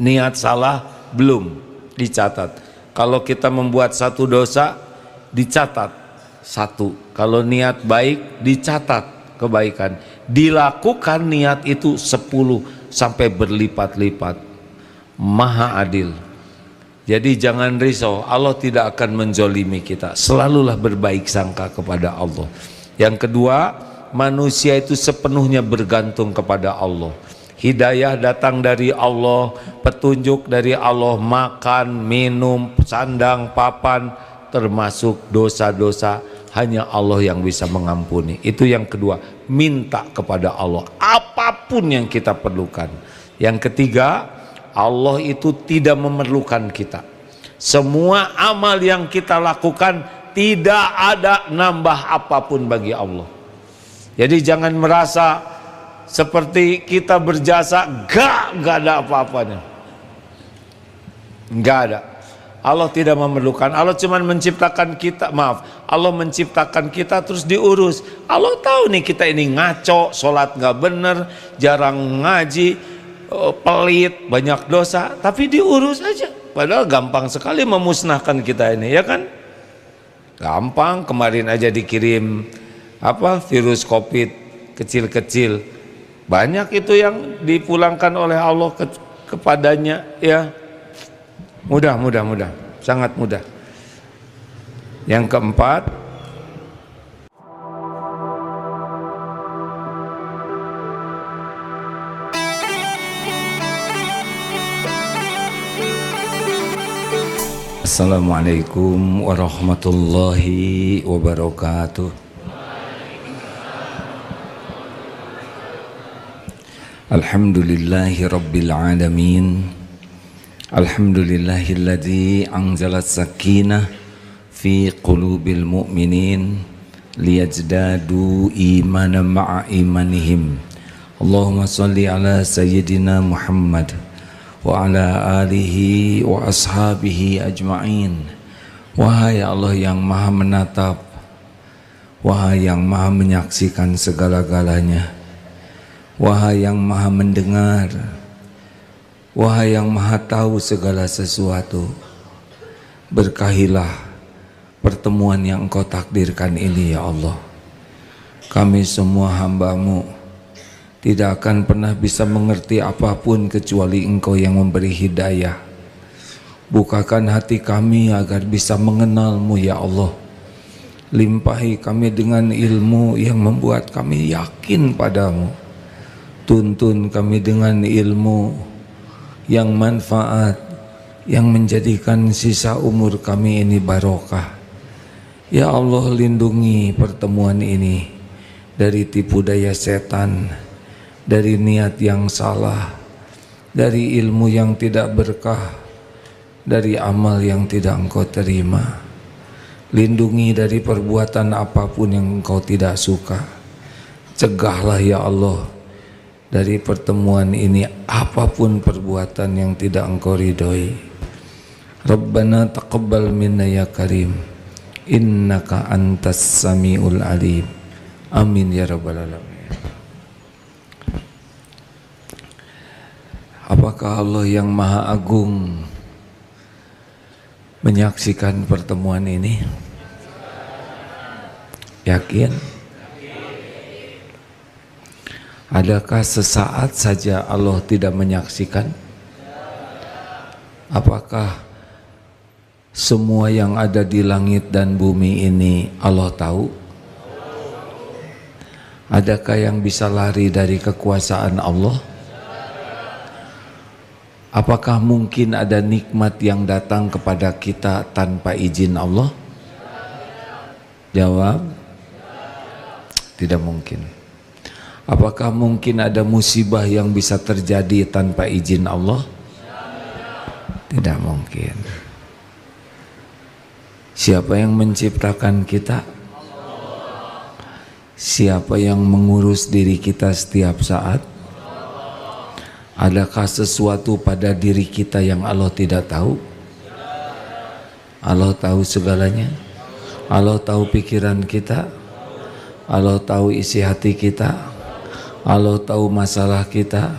Niat salah belum dicatat. Kalau kita membuat satu dosa dicatat satu. Kalau niat baik dicatat kebaikan. Dilakukan niat itu 10 sampai berlipat-lipat. Maha adil. Jadi jangan risau, Allah tidak akan menzolimi kita. Selalulah berbaik sangka kepada Allah. Yang kedua, manusia itu sepenuhnya bergantung kepada Allah. Hidayah datang dari Allah, petunjuk dari Allah, makan, minum, sandang, papan, termasuk dosa-dosa hanya Allah yang bisa mengampuni. Itu yang kedua, minta kepada Allah apapun yang kita perlukan. Yang ketiga, Allah itu tidak memerlukan kita. Semua amal yang kita lakukan tidak ada nambah apapun bagi Allah. Jadi jangan merasa seperti kita berjasa, gak ada apa-apanya. Gak ada. Allah tidak memerlukan. Allah cuma menciptakan kita, Allah menciptakan kita terus diurus. Allah tahu nih kita ini ngaco, sholat gak bener, jarang ngaji, pelit, banyak dosa, tapi diurus aja. Padahal gampang sekali memusnahkan kita ini, ya kan? Gampang. Kemarin aja dikirim virus COVID kecil-kecil. Banyak itu yang dipulangkan oleh Allah kepadanya, ya. Mudah, sangat mudah. Yang keempat, Assalamualaikum warahmatullahi wabarakatuh. Alhamdulillahi rabbil alamin. Alhamdulillahilladzi anzalat sakinah fi qulubil mu'minin liyazdadu imanan ma'a imanihim. Allahumma salli ala sayyidina Muhammad wa ala alihi wa ashabihi ajma'in. Wahai Allah yang maha menatap, wahai yang maha menyaksikan segala-galanya, wahai yang maha mendengar, wahai yang maha tahu segala sesuatu, berkahilah pertemuan yang Engkau takdirkan ini ya Allah. Kami semua hamba-Mu tidak akan pernah bisa mengerti apapun kecuali Engkau yang memberi hidayah. Bukakan hati kami agar bisa mengenal-Mu ya Allah. Limpahi kami dengan ilmu yang membuat kami yakin padamu. Tuntun kami dengan ilmu yang manfaat, yang menjadikan sisa umur kami ini barokah. Ya Allah, lindungi pertemuan ini dari tipu daya setan, dari niat yang salah, dari ilmu yang tidak berkah, dari amal yang tidak Engkau terima. Lindungi dari perbuatan apapun yang Engkau tidak suka. Cegahlah ya Allah dari pertemuan ini apapun perbuatan yang tidak Engkau ridhoi. Rabbana taqabbal minna ya karim, innaka antas samiul alim. Amin ya rabbal alamin. Apakah Allah yang maha agung menyaksikan pertemuan ini? Yakin? Adakah sesaat saja Allah tidak menyaksikan? Apakah semua yang ada di langit dan bumi ini Allah tahu? Adakah yang bisa lari dari kekuasaan Allah? Apakah mungkin ada nikmat yang datang kepada kita tanpa izin Allah? Jawab, tidak mungkin. Apakah mungkin ada musibah yang bisa terjadi tanpa izin Allah? Tidak mungkin. Siapa yang menciptakan kita? Siapa yang mengurus diri kita setiap saat? Adakah sesuatu pada diri kita yang Allah tidak tahu? Allah tahu segalanya. Allah tahu pikiran kita. Allah tahu isi hati kita. Allah tahu masalah kita,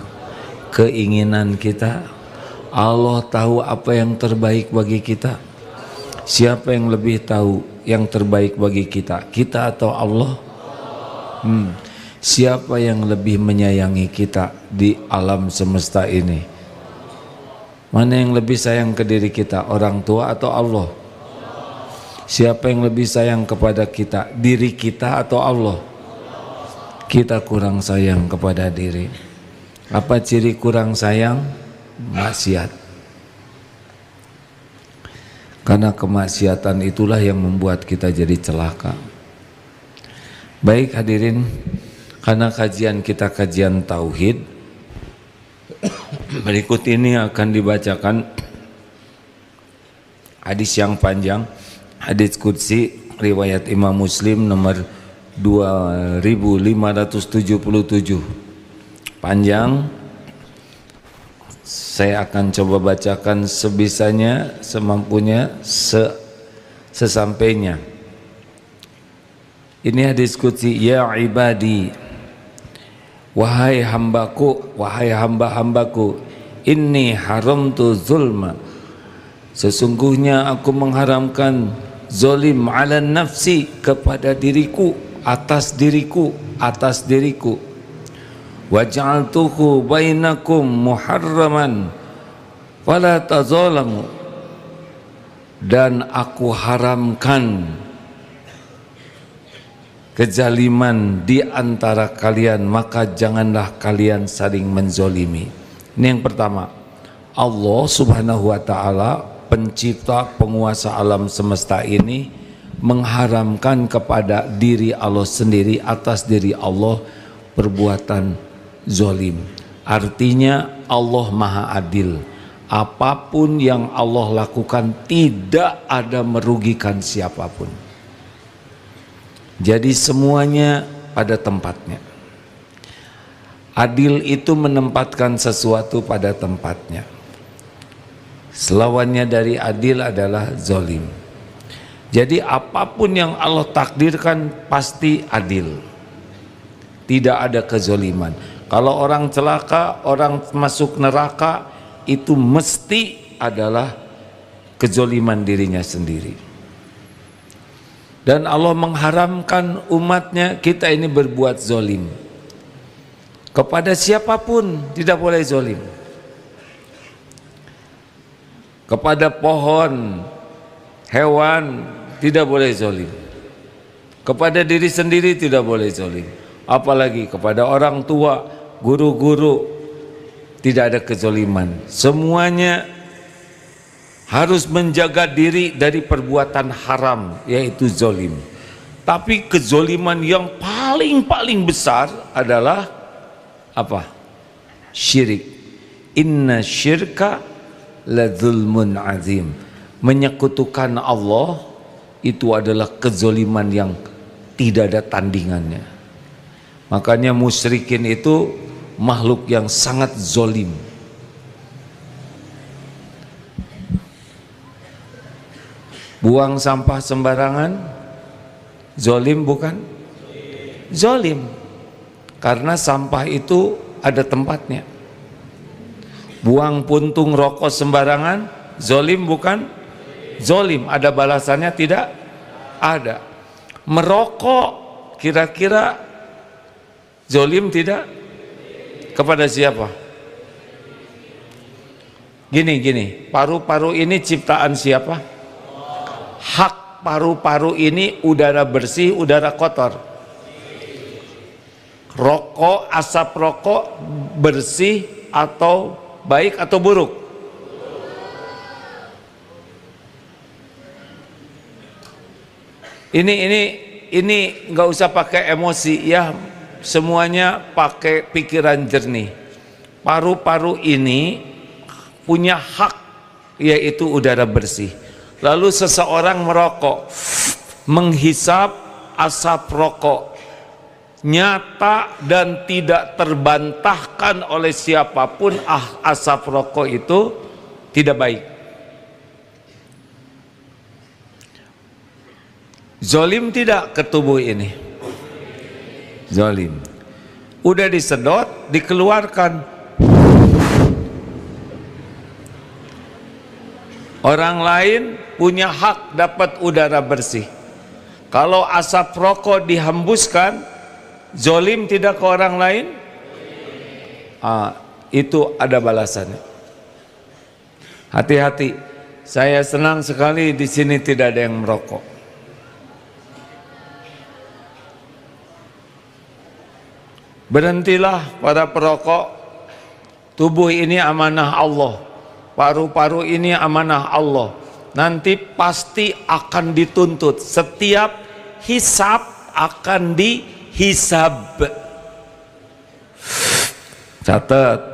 keinginan kita. Allah tahu apa yang terbaik bagi kita. Siapa yang lebih tahu yang terbaik bagi kita? Kita atau Allah? Siapa yang lebih menyayangi kita di alam semesta ini? Mana yang lebih sayang ke diri kita? Orang tua atau Allah? Siapa yang lebih sayang kepada kita? Diri kita atau Allah? Kita kurang sayang kepada diri. Apa ciri kurang sayang? Maksiat. Karena kemaksiatan itulah yang membuat kita jadi celaka. Baik hadirin, karena kajian kita kajian tauhid, berikut ini akan dibacakan hadis yang panjang, hadis qudsi riwayat Imam Muslim nomor 2577. Panjang. Saya akan coba bacakan sebisanya, semampunya, sesampainya. Ini hadis qudsi, ya ibadi, wahai hambaku, wahai hamba-hambaku, inni haramtu zulma, sesungguhnya aku mengharamkan zolim ala nafsi, kepada diriku, atas diriku, waj'altuhu bainakum muharraman fala tazalamu, dan aku haramkan kezaliman di antara kalian, maka janganlah kalian saling menzolimi. Ini yang pertama. Allah subhanahu wa ta'ala, pencipta penguasa alam semesta ini, mengharamkan kepada diri Allah sendiri, atas diri Allah, perbuatan zolim. Artinya Allah maha adil. Apapun yang Allah lakukan tidak ada merugikan siapapun. Jadi semuanya pada tempatnya. Adil itu menempatkan sesuatu pada tempatnya. Selawannya dari adil adalah zolim. Jadi apapun yang Allah takdirkan pasti adil. Tidak ada kezoliman. Kalau orang celaka, orang masuk neraka, itu mesti adalah kezoliman dirinya sendiri. Dan Allah mengharamkan umatnya, kita ini berbuat zolim. Kepada siapapun tidak boleh zolim. Kepada pohon, hewan tidak boleh zolim. Kepada diri sendiri tidak boleh zolim. Apalagi kepada orang tua, guru-guru, tidak ada kezoliman. Semuanya harus menjaga diri dari perbuatan haram, yaitu zolim. Tapi kezoliman yang paling besar adalah apa? Syirik. Inna syirka la zulmun azim. Menyekutukan Allah itu adalah kezoliman yang tidak ada tandingannya. Makanya musyrikin itu makhluk yang sangat zolim. Buang sampah sembarangan, zolim bukan? Zolim. Karena sampah itu ada tempatnya. Buang puntung rokok sembarangan, zolim bukan? Zolim. Ada balasannya tidak? Ada. Merokok kira-kira zolim tidak? Kepada siapa? Gini, paru-paru ini ciptaan siapa? Hak paru-paru ini udara bersih, udara kotor. Rokok, asap rokok bersih atau baik atau buruk? Ini nggak usah pakai emosi ya. Semuanya pakai pikiran jernih. Paru-paru ini punya hak, yaitu udara bersih. Lalu seseorang merokok, menghisap asap rokok, nyata dan tidak terbantahkan oleh siapapun, asap rokok itu tidak baik. Zolim tidak ke tubuh ini? Zolim. Udah disedot, dikeluarkan, Orang lain punya hak dapat udara bersih. Kalau asap rokok dihembuskan, zolim tidak ke orang lain? Itu ada balasannya. Hati-hati. Saya senang sekali di sini tidak ada yang merokok. Berhentilah para perokok. Tubuh ini amanah Allah. Paru-paru ini amanah Allah. Nanti pasti akan dituntut. Setiap hisab akan dihisab. Catat.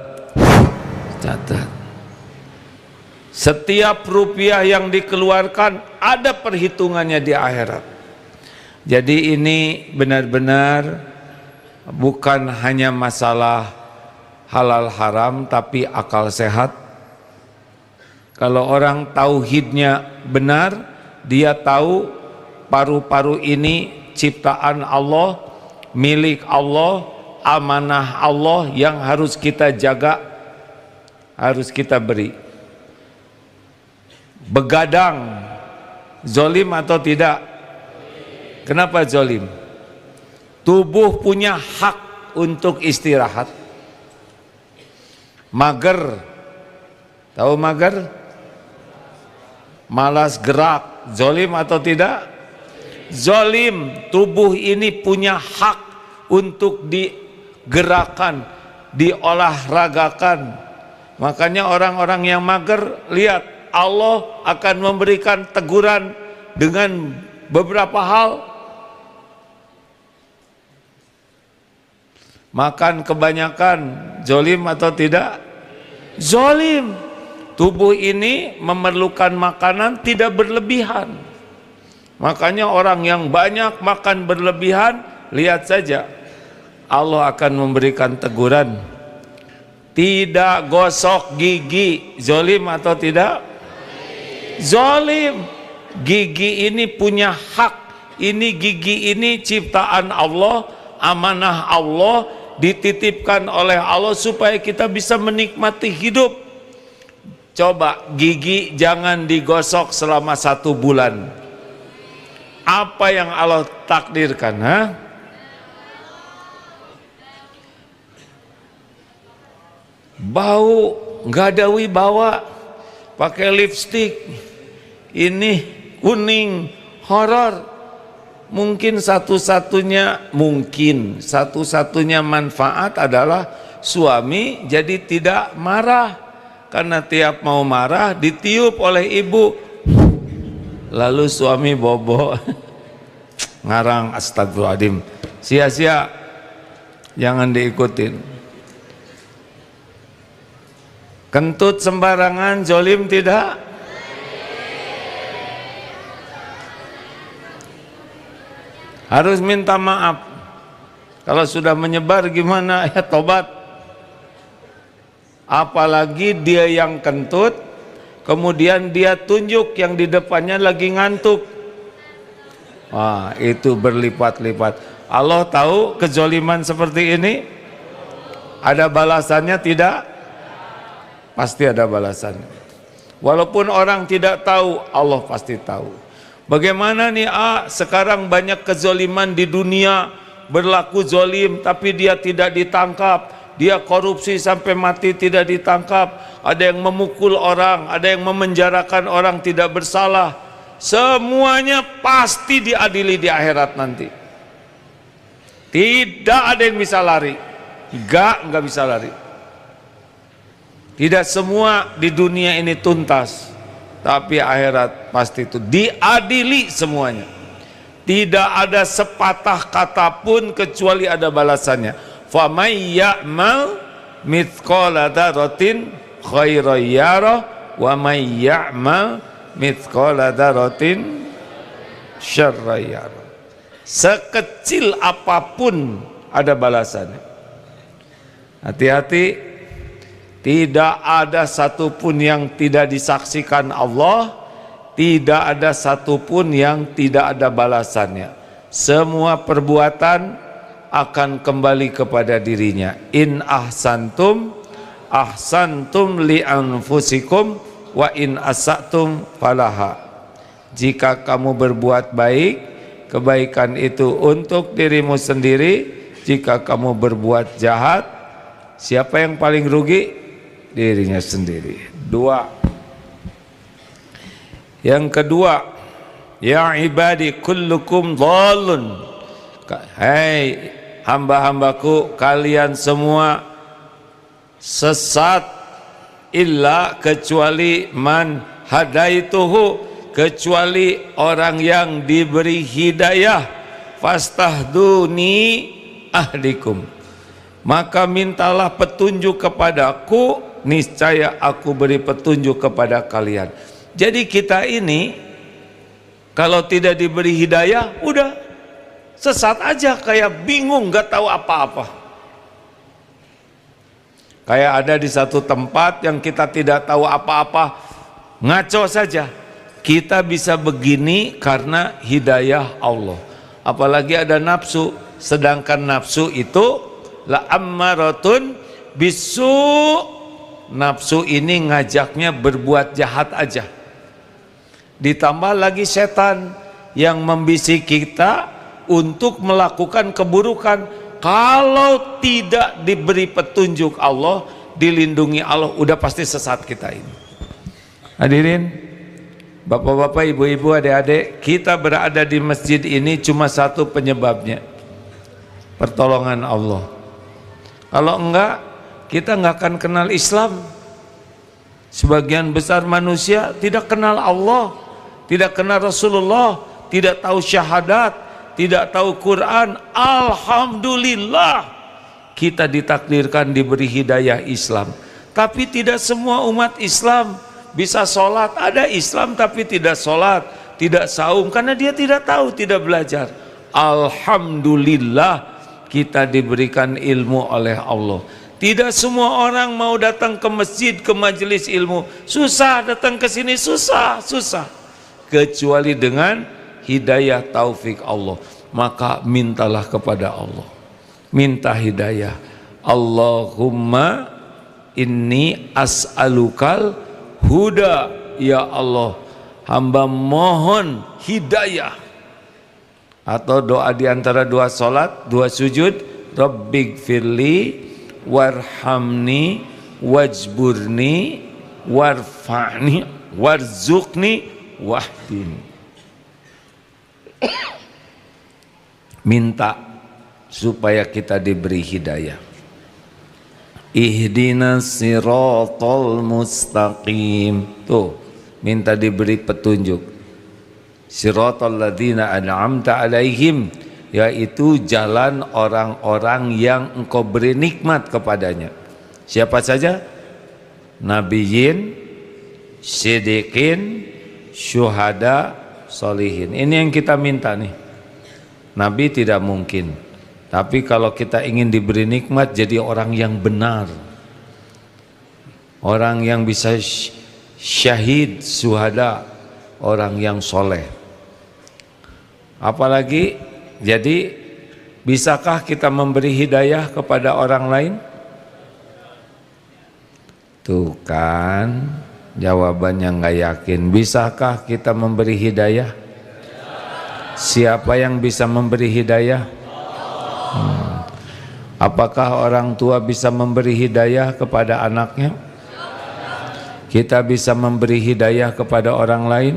Setiap rupiah yang dikeluarkan ada perhitungannya di akhirat. Jadi ini benar-benar bukan hanya masalah halal haram, tapi akal sehat. Kalau orang tauhidnya benar, dia tahu paru-paru ini ciptaan Allah, milik Allah, amanah Allah yang harus kita jaga, harus kita beri. Begadang zolim atau tidak? Kenapa zolim? Tubuh punya hak untuk istirahat. Mager, tahu mager? Malas gerak, zolim atau tidak? Zolim. Tubuh ini punya hak untuk digerakkan, diolahragakan. Makanya orang-orang yang mager, lihat, Allah akan memberikan teguran dengan beberapa hal. Makan kebanyakan, zolim atau tidak? Zolim. Tubuh ini memerlukan makanan tidak berlebihan. Makanya orang yang banyak makan berlebihan, lihat saja, Allah akan memberikan teguran. Tidak gosok gigi, zolim atau tidak? Zolim. Gigi ini punya hak. Ini gigi ini ciptaan Allah, amanah Allah, dititipkan oleh Allah supaya kita bisa menikmati hidup. Coba gigi jangan digosok selama 1 bulan. Apa yang Allah takdirkan? Bau, nggak ada wibawa, pakai lipstik, ini kuning, horor. Mungkin satu-satunya manfaat adalah suami jadi tidak marah, karena tiap mau marah ditiup oleh ibu, lalu suami bobo. Ngarang, astagfirullahaladzim, sia-sia, jangan diikutin. Kentut sembarangan, zolim tidak? Harus minta maaf. Kalau sudah menyebar gimana? Ya tobat. Apalagi dia yang kentut, kemudian dia tunjuk yang di depannya lagi ngantuk. Wah, itu berlipat-lipat. Allah tahu kezoliman seperti ini. Ada balasannya tidak? Pasti ada balasannya. Walaupun orang tidak tahu, Allah pasti tahu. Bagaimana nih sekarang banyak kezoliman di dunia, berlaku zolim tapi dia tidak ditangkap, dia korupsi sampai mati tidak ditangkap, ada yang memukul orang, ada yang memenjarakan orang tidak bersalah. Semuanya pasti diadili di akhirat nanti. Tidak ada yang bisa lari. Enggak bisa lari. Tidak semua di dunia ini tuntas, tapi akhirat pasti itu diadili semuanya. Tidak ada sepatah kata pun kecuali ada balasannya. Famay ya'mal mithqala dzarratin khairan yarah wa may ya'mal mithqala dzarratin syarran yarah. Sekecil apapun ada balasannya. Hati-hati. Tidak ada satupun yang tidak disaksikan Allah, tidak ada satupun yang tidak ada balasannya. Semua perbuatan akan kembali kepada dirinya. In ahsantum ahsantum li anfusikum wa in asatum falaha. Jika kamu berbuat baik, kebaikan itu untuk dirimu sendiri. Jika kamu berbuat jahat, siapa yang paling rugi? Dirinya sendiri. Dua. Yang kedua, ya ibadi kullukum dhalun. Hai hamba-hambaku, kalian semua sesat, illa kecuali man hadaituhu, kecuali orang yang diberi hidayah. Fastahduni ahdikum, maka mintalah petunjuk kepadaku, niscaya aku beri petunjuk kepada kalian. Jadi kita ini kalau tidak diberi hidayah, udah sesat aja, kayak bingung, gak tahu apa-apa. Kayak ada di satu tempat yang kita tidak tahu apa-apa, ngaco saja. Kita bisa begini karena hidayah Allah. Apalagi ada nafsu, sedangkan nafsu itu la ammaratun bisu. Nafsu ini ngajaknya berbuat jahat aja. Ditambah lagi setan yang membisiki kita untuk melakukan keburukan. Kalau tidak diberi petunjuk Allah, dilindungi Allah, udah pasti sesat kita ini. Hadirin, bapak-bapak, ibu-ibu, adik-adik, kita berada di masjid ini cuma satu penyebabnya, pertolongan Allah. Kalau enggak, kita enggak akan kenal Islam. Sebagian besar manusia tidak kenal Allah, tidak kenal Rasulullah, tidak tahu syahadat, tidak tahu Quran. Alhamdulillah kita ditakdirkan diberi hidayah Islam. Tapi tidak semua umat Islam bisa sholat. Ada Islam tapi tidak sholat, tidak saum, karena dia tidak tahu, tidak belajar. Alhamdulillah kita diberikan ilmu oleh Allah. Tidak semua orang mau datang ke masjid, ke majelis ilmu. Susah datang ke sini, susah. Kecuali dengan hidayah taufik Allah. Maka mintalah kepada Allah, minta hidayah. Allahumma inni as'alukal huda, ya Allah, hamba mohon hidayah. Atau doa di antara dua salat, dua sujud, Rabbighfirli warhamni wajburni warfa'ni warzuqni wahdini. Minta supaya kita diberi hidayah. Ihdinas siratal mustaqim. Tuh, minta diberi petunjuk. Siratal ladzina an'amta alaihim, yaitu jalan orang-orang yang engkau beri nikmat kepadanya. Siapa saja? Nabiyyin, siddiqin, syuhada, solihin. Ini yang kita minta nih. Nabi tidak mungkin, tapi kalau kita ingin diberi nikmat, jadi orang yang benar, orang yang bisa syahid, syuhada, orang yang soleh. Apalagi, jadi bisakah kita memberi hidayah kepada orang lain? Tuh kan jawabannya nggak yakin. Bisakah kita memberi hidayah? Siapa yang bisa memberi hidayah? Apakah orang tua bisa memberi hidayah kepada anaknya? Kita bisa memberi hidayah kepada orang lain?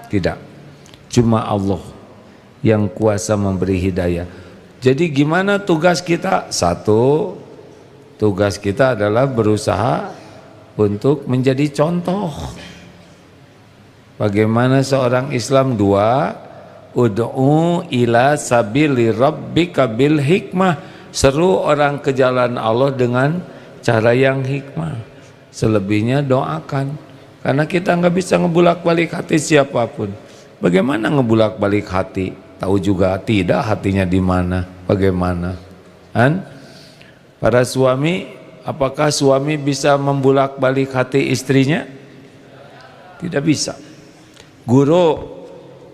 Tidak. Cuma Allah yang kuasa memberi hidayah. Jadi gimana tugas kita? Satu, tugas kita adalah berusaha untuk menjadi contoh. Bagaimana seorang Islam? Dua, ud'u ila sabili rabbika bil hikmah. Seru orang ke jalan Allah dengan cara yang hikmah. Selebihnya doakan. Karena kita nggak bisa ngebulak-balik hati siapapun. Bagaimana ngebulak-balik hati? Tahu juga tidak hatinya di mana, bagaimana? Kan? Para suami, apakah suami bisa membulak-balik hati istrinya? Tidak bisa. Guru,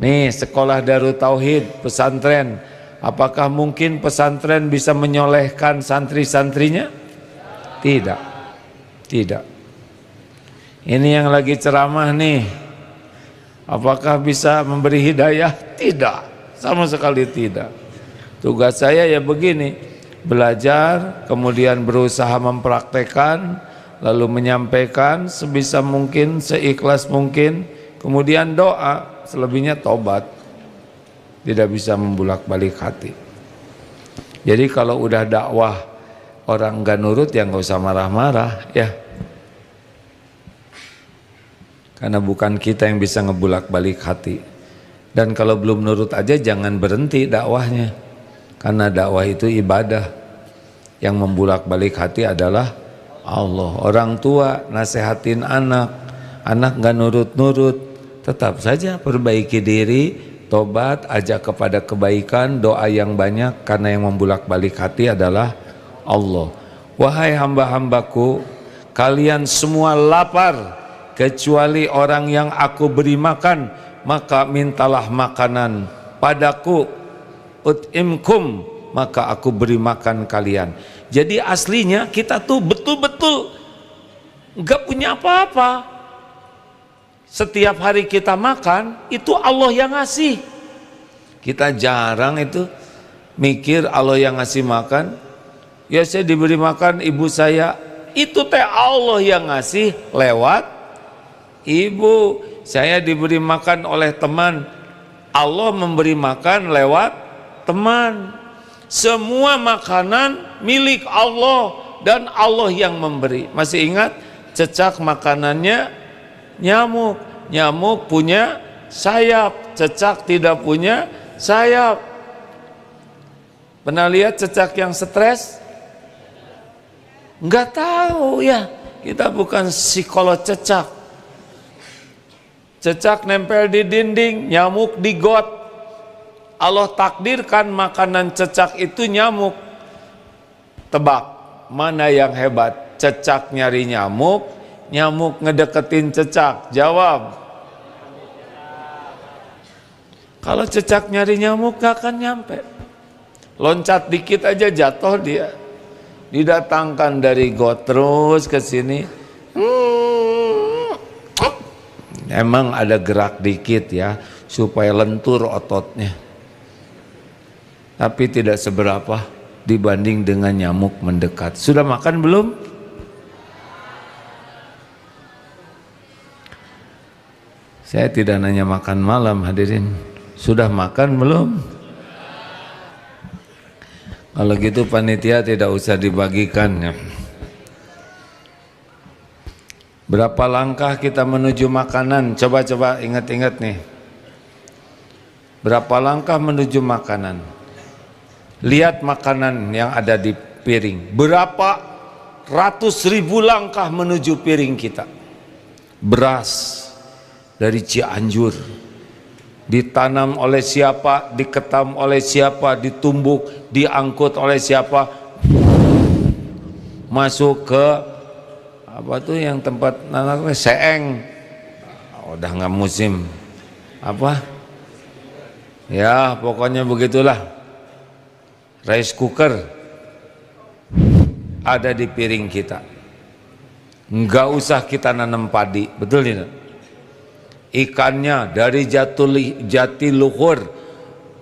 nih sekolah Darut Tauhid, pesantren, apakah mungkin pesantren bisa menyolehkan santri-santrinya? Tidak. Tidak. Ini yang lagi ceramah nih, apakah bisa memberi hidayah? Tidak, sama sekali tidak. Tugas saya ya begini, belajar, kemudian berusaha mempraktekkan, lalu menyampaikan sebisa mungkin, seikhlas mungkin, kemudian doa, selebihnya tobat. Tidak bisa membulak-balik hati. Jadi kalau udah dakwah orang nggak nurut ya nggak usah marah-marah ya. Karena bukan kita yang bisa ngebulak-balik hati. Dan kalau belum nurut aja jangan berhenti dakwahnya. Karena dakwah itu ibadah. Yang membulak-balik hati adalah Allah. Orang tua nasehatin anak, anak nggak nurut-nurut, tetap saja perbaiki diri, tobat, ajak kepada kebaikan, doa yang banyak. Karena yang membulak-balik hati adalah Allah. Wahai hamba-hambaku, kalian semua lapar kecuali orang yang aku beri makan, maka mintalah makanan padaku, ut'imkum, maka aku beri makan kalian. Jadi aslinya kita tuh betul-betul gak punya apa-apa. Setiap hari kita makan itu Allah yang ngasih. Kita jarang itu mikir Allah yang ngasih makan. Ya saya diberi makan ibu saya, itu teh Allah yang ngasih lewat ibu. Saya diberi makan oleh teman, Allah memberi makan lewat teman. Semua makanan milik Allah dan Allah yang memberi. Masih ingat cecak makanannya nyamuk, nyamuk punya sayap, cecak tidak punya sayap. Pernah lihat cecak yang stres? Enggak tahu ya, kita bukan psikolog cecak. Cecak nempel di dinding, nyamuk di got. Allah takdirkan makanan cecak itu nyamuk. Tebak, mana yang hebat? Cecak nyari nyamuk, nyamuk ngedeketin cecak. Jawab. Kalau cecak nyari nyamuk gak akan nyampe. Loncat dikit aja jatuh dia. Didatangkan dari got terus ke sini. Emang ada gerak dikit ya supaya lentur ototnya. Tapi tidak seberapa dibanding dengan nyamuk mendekat. Sudah makan belum? Saya tidak nanya makan malam hadirin. Sudah makan belum? Kalau gitu panitia tidak usah dibagikan ya. Berapa langkah kita menuju makanan? Coba-coba ingat-ingat nih. Berapa langkah menuju makanan? Lihat makanan yang ada di piring. Berapa ratus ribu langkah menuju piring kita. Beras dari Cianjur. Ditanam oleh siapa, diketam oleh siapa, ditumbuk, diangkut oleh siapa, masuk ke apa tuh yang tempat nanaknya Seeng. Udah nggak musim apa ya, pokoknya begitulah. Rice cooker ada di piring kita. Nggak usah kita nanam padi, betul tidak? Ikannya dari Jatiluhur,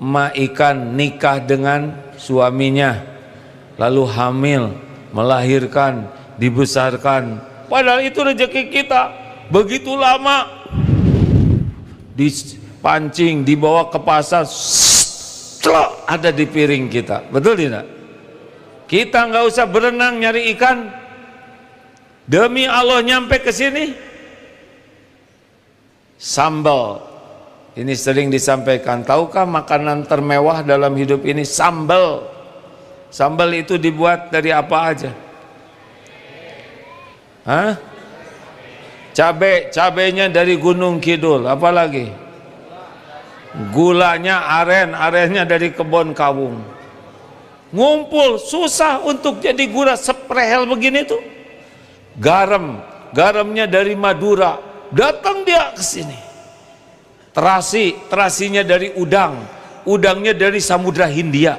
emak ikan nikah dengan suaminya, lalu hamil, melahirkan, dibesarkan. Padahal itu rezeki kita. Begitu lama dipancing, dibawa ke pasar, ada di piring kita, betul tidak? Kita nggak usah berenang nyari ikan. Demi Allah nyampe ke sini. Sambal, ini sering disampaikan. Tahukah makanan termewah dalam hidup ini? Sambal. Sambal itu dibuat dari apa aja? Hah? Cabai, cabainya dari Gunung Kidul. Apa lagi? Gulanya aren, arennya dari kebun kawung. Ngumpul, susah untuk jadi gula seprehel begini tuh. Garam, garamnya dari Madura. Datang dia ke sini. Terasi, terasinya dari udang, udangnya dari Samudra Hindia.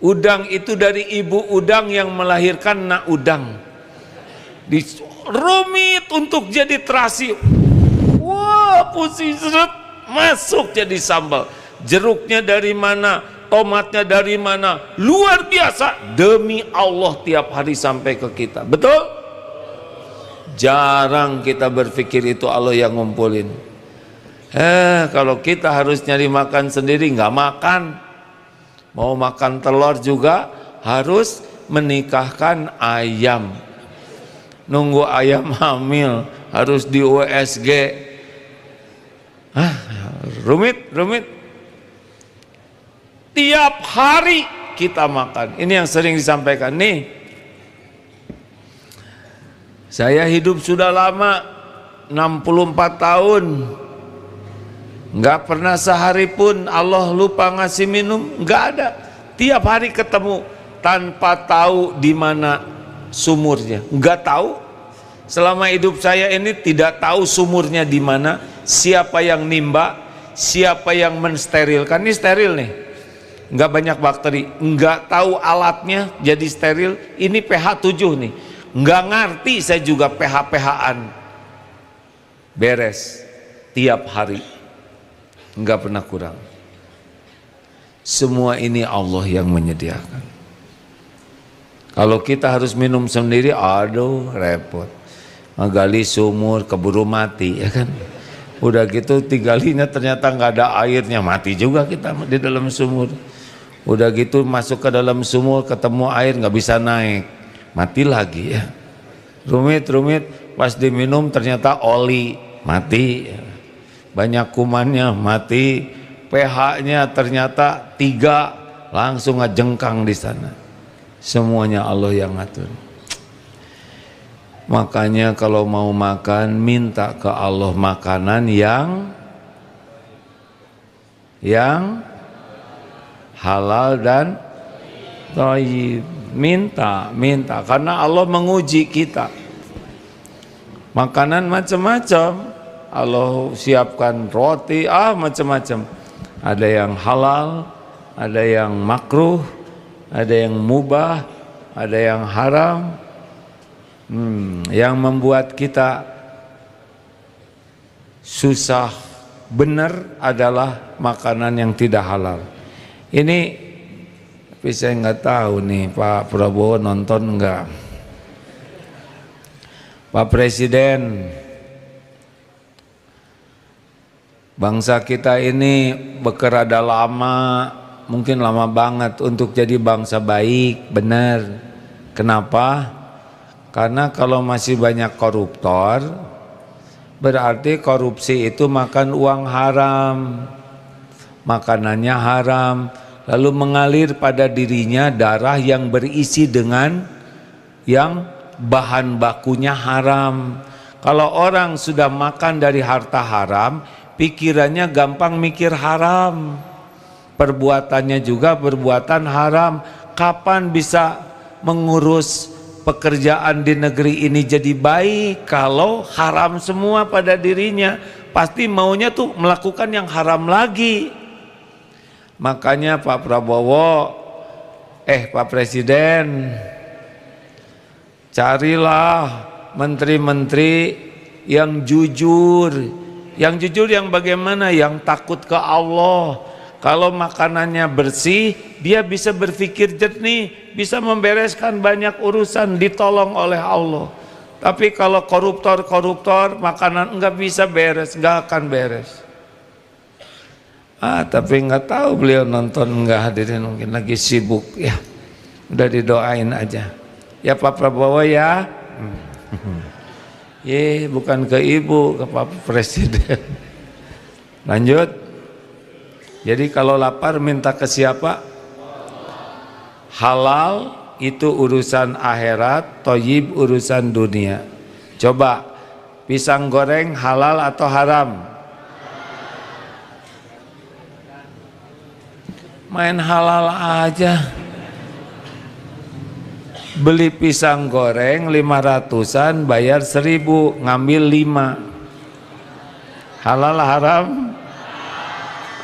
Udang itu dari ibu udang yang melahirkan nak udang. rumit untuk jadi terasi. Wah, pusing seret, masuk jadi sambal. Jeruknya dari mana, tomatnya dari mana, luar biasa. Demi Allah tiap hari sampai ke kita. Betul? Jarang kita berpikir itu Allah yang ngumpulin. Kalau kita harus nyari makan sendiri, nggak makan. Mau makan telur juga harus menikahkan ayam. Nunggu ayam hamil, harus di USG. Rumit. Tiap hari kita makan. Ini yang sering disampaikan. Nih, saya hidup sudah lama, 64 tahun. Nggak pernah sehari pun Allah lupa ngasih minum, nggak ada. Tiap hari ketemu tanpa tahu di mana sumurnya, nggak tahu. Selama hidup saya ini tidak tahu sumurnya di mana, siapa yang nimba, siapa yang mensterilkan. Ini steril nih, nggak banyak bakteri, nggak tahu alatnya jadi steril. Ini pH 7 nih, nggak ngerti saya juga pH-pH-an. Beres tiap hari, nggak pernah kurang. Semua ini Allah yang menyediakan. Kalau kita harus minum sendiri, aduh repot. Menggali sumur keburu mati, ya kan? Udah gitu digalinya ternyata nggak ada airnya, mati juga kita di dalam sumur. Udah gitu masuk ke dalam sumur ketemu air nggak bisa naik, mati lagi ya. Rumit, pas diminum ternyata oli, mati. Banyak kumannya, mati. pH-nya ternyata 3, langsung ngejengkang di sana. Semuanya Allah yang ngatur. Makanya kalau mau makan, minta ke Allah makanan yang halal dan thayyib. Minta karena Allah menguji kita. Makanan macam-macam Allah siapkan, roti macam-macam. Ada yang halal, ada yang makruh, ada yang mubah, ada yang haram. Yang membuat kita susah benar adalah makanan yang tidak halal. Ini tapi saya nggak tahu nih Pak Prabowo nonton enggak. Pak Presiden, bangsa kita ini bekerada lama, mungkin lama banget untuk jadi bangsa baik, benar. Kenapa? Karena kalau masih banyak koruptor, berarti korupsi itu makan uang haram, makanannya haram, lalu mengalir pada dirinya darah yang berisi dengan yang bahan bakunya haram. Kalau orang sudah makan dari harta haram, pikirannya gampang mikir haram, perbuatannya juga perbuatan haram. Kapan bisa mengurus pekerjaan di negeri ini jadi baik kalau haram semua pada dirinya? Pasti maunya tuh melakukan yang haram lagi. Makanya Pak Prabowo, Pak Presiden, carilah menteri-menteri yang jujur. Yang jujur yang bagaimana? Yang takut ke Allah. Kalau makanannya bersih, dia bisa berpikir jernih, bisa membereskan banyak urusan, ditolong oleh Allah. Tapi kalau koruptor, makanan enggak bisa beres, enggak akan beres. Tapi enggak tahu beliau nonton enggak, hadirin mungkin lagi sibuk ya. Udah didoain aja. Ya Pak Prabowo ya. Bukan ke ibu, ke Pak Presiden. Lanjut. Jadi kalau lapar minta ke siapa? Halal itu urusan akhirat, thayyib urusan dunia. Coba, pisang goreng halal atau haram? Main halal aja. Beli pisang goreng 500-an, bayar 1.000, ngambil 5. Halal haram?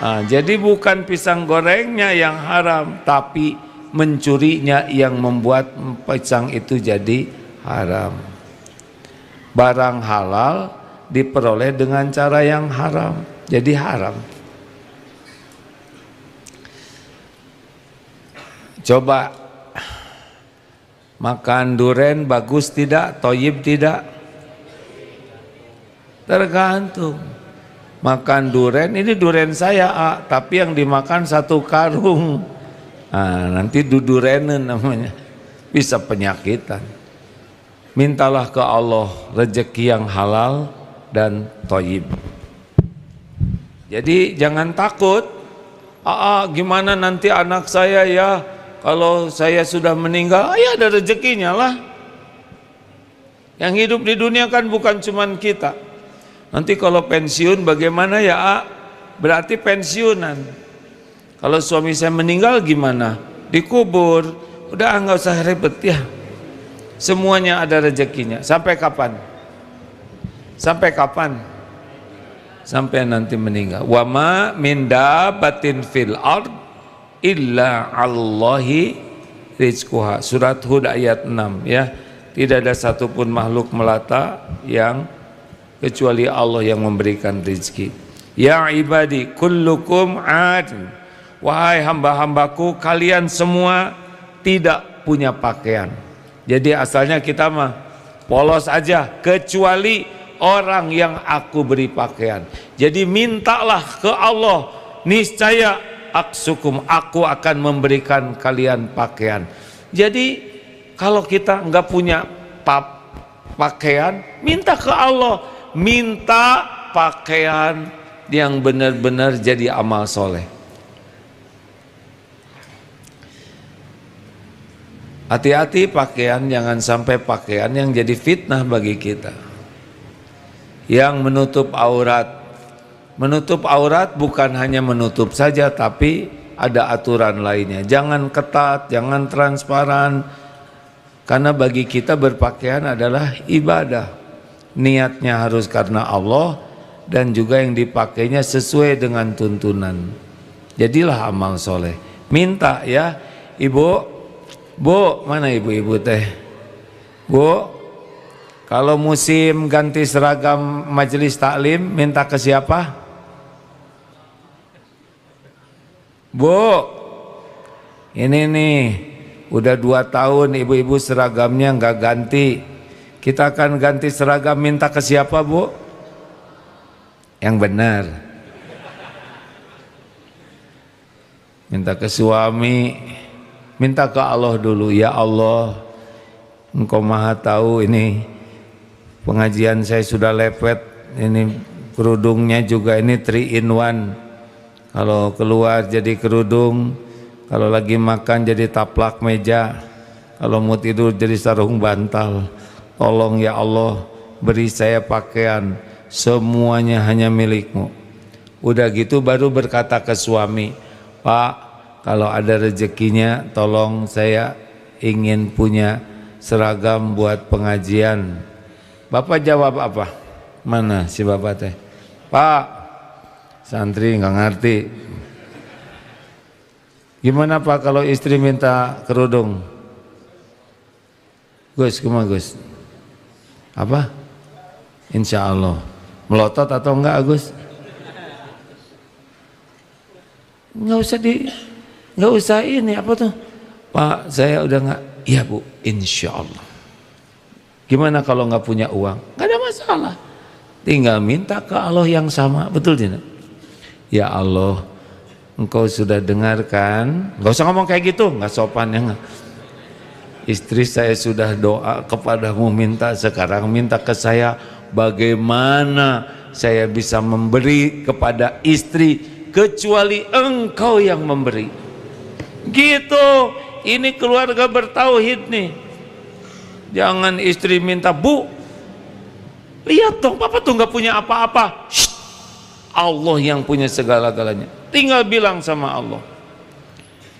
Jadi bukan pisang gorengnya yang haram, tapi mencurinya yang membuat pisang itu jadi haram. barang halal diperoleh dengan cara yang haram, jadi haram. Coba makan duren bagus tidak, toyib tidak? Tergantung. Makan duren, ini duren saya tapi yang dimakan 1 karung. Nanti dudurenen namanya, bisa penyakitan. Mintalah ke Allah rezeki yang halal dan thayyib. Jadi jangan takut. Gimana nanti anak saya ya, kalau saya sudah meninggal, ya ada rezekinya lah. Yang hidup di dunia kan bukan cuman kita. Nanti kalau pensiun bagaimana ya? Berarti pensiunan. Kalau suami saya meninggal gimana? Dikubur. Udah nggak usah ribet ya. Semuanya ada rezekinya. Sampai kapan? Sampai kapan? Sampai nanti meninggal. Wa ma min dabbatin fil ard illa 'alallahi rizquha. Surat Hud ayat 6 ya. Tidak ada satupun makhluk melata yang kecuali Allah yang memberikan rezeki. Ya ibadi kullukum 'adin. Wahai hamba-hambaku, kalian semua tidak punya pakaian. Jadi asalnya kita mah polos aja, kecuali orang yang aku beri pakaian. Jadi mintalah ke Allah, niscaya aksukum, aku akan memberikan kalian pakaian. Jadi kalau kita nggak punya pakaian, minta ke Allah, minta pakaian yang benar-benar jadi amal soleh. Hati-hati pakaian, jangan sampai pakaian yang jadi fitnah bagi kita, yang menutup aurat. Menutup aurat bukan hanya menutup saja, tapi ada aturan lainnya. Jangan ketat, jangan transparan, karena bagi kita berpakaian adalah ibadah. Niatnya harus karena Allah, dan juga yang dipakainya sesuai dengan tuntunan. Jadilah amal soleh. Minta ya, ibu. Bu, mana ibu-ibu teh? Bu, kalau musim ganti seragam majelis taklim, minta ke siapa? Bu, ini nih, udah 2 tahun ibu-ibu seragamnya nggak ganti. Kita akan ganti seragam, minta ke siapa, Bu? Yang benar. Minta ke suami. Minta ke Allah dulu, ya Allah, Engkau maha tahu ini pengajian saya sudah lepet, ini kerudungnya juga ini 3 in 1. Kalau keluar jadi kerudung, kalau lagi makan jadi taplak meja, kalau mau tidur jadi sarung bantal. Tolong ya Allah, beri saya pakaian, semuanya hanya milikmu. Udah gitu baru berkata ke suami, Pak, kalau ada rezekinya tolong saya ingin punya seragam buat pengajian. Bapak jawab apa? Mana si bapak teh? Pak, santri nggak ngerti. Gimana Pak kalau istri minta kerudung? Gus, kemana Gus? Apa? Insya Allah. Melotot atau enggak Gus? Nggak usah ini apa tuh, Pak saya udah nggak, iya Bu, insya Allah. Gimana kalau nggak punya uang? Nggak ada masalah, tinggal minta ke Allah yang sama, betul tidak? Ya Allah, Engkau sudah dengarkan, nggak usah ngomong kayak gitu, nggak sopan ya. Istri saya sudah doa kepadamu, minta sekarang minta ke saya, bagaimana saya bisa memberi kepada istri kecuali Engkau yang memberi. Gitu, ini keluarga bertauhid nih. Jangan istri minta, Bu, lihat dong, Papa tuh nggak punya apa-apa. Allah yang punya segala-galanya. Tinggal bilang sama Allah.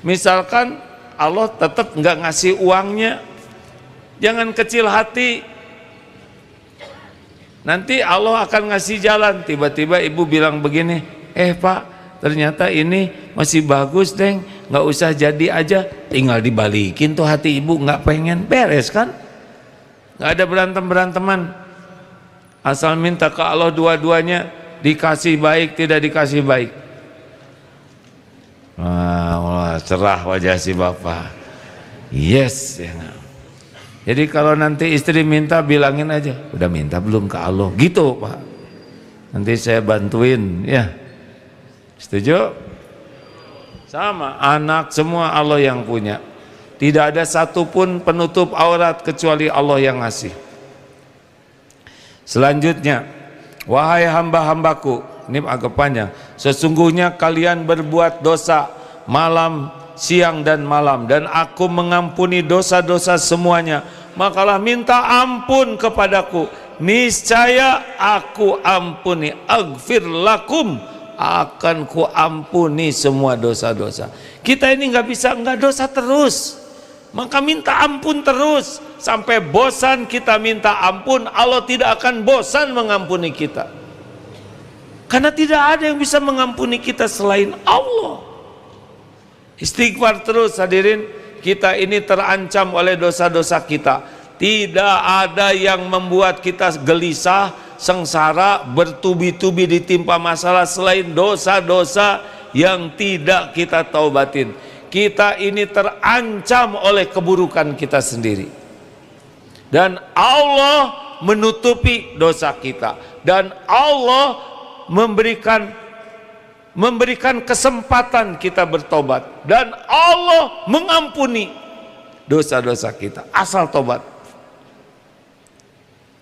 Misalkan Allah tetap nggak ngasih uangnya, jangan kecil hati. Nanti Allah akan ngasih jalan. Tiba-tiba ibu bilang begini, Pak, ternyata ini masih bagus deng, nggak usah jadi aja, tinggal dibalikin tuh hati ibu, nggak pengen, beres kan? Nggak ada berantem-beranteman. Asal minta ke Allah dua-duanya, dikasih baik, tidak dikasih baik. Wah, cerah wajah si bapak. Yes, ya. Jadi kalau nanti istri minta, bilangin aja, udah minta belum ke Allah? Gitu Pak. Nanti saya bantuin, ya. Setuju? Sama, anak semua Allah yang punya. Tidak ada satupun penutup aurat kecuali Allah yang ngasih. Selanjutnya, wahai hamba-hambaku, ini agak panjang. Sesungguhnya kalian berbuat dosa malam, siang dan malam, dan aku mengampuni dosa-dosa semuanya. Makalah minta ampun kepadaku, niscaya aku ampuni. Aghfir lakum, akan ku ampuni semua dosa-dosa. Kita ini nggak bisa nggak dosa terus, maka minta ampun terus sampai bosan kita minta ampun. Allah tidak akan bosan mengampuni kita, karena tidak ada yang bisa mengampuni kita selain Allah. Istighfar terus hadirin. Kita ini terancam oleh dosa-dosa kita. Tidak ada yang membuat kita gelisah, sengsara, bertubi-tubi ditimpa masalah selain dosa-dosa yang tidak kita taubatin. Kita ini terancam oleh keburukan kita sendiri, dan Allah menutupi dosa kita, dan Allah memberikan kesempatan kita bertobat, dan Allah mengampuni dosa-dosa kita asal tobat.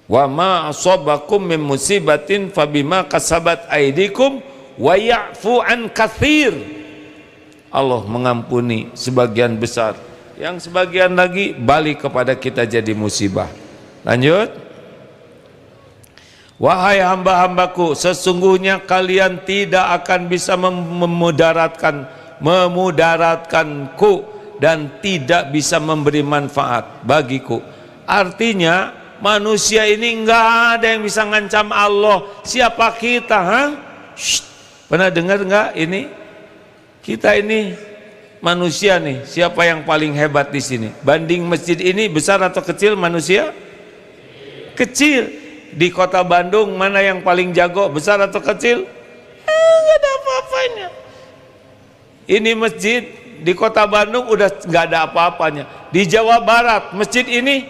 Wa ma asabakum min musibatin fabima kasabat aydikum wa ya'fu an katsir. Allah mengampuni sebagian besar, yang sebagian lagi balik kepada kita jadi musibah. Lanjut. Wahai hamba-hambaku, sesungguhnya kalian tidak akan bisa memudaratkanku dan tidak bisa memberi manfaat bagiku. Artinya manusia ini enggak ada yang bisa ngancam Allah. Siapa kita? Pernah dengar enggak ini? Kita ini manusia nih. Siapa yang paling hebat di sini? Banding masjid ini besar atau kecil manusia? Kecil. Di kota Bandung mana yang paling jago, besar atau kecil? Enggak ada apa-apanya. Ini masjid di kota Bandung udah enggak ada apa-apanya. Di Jawa Barat masjid ini,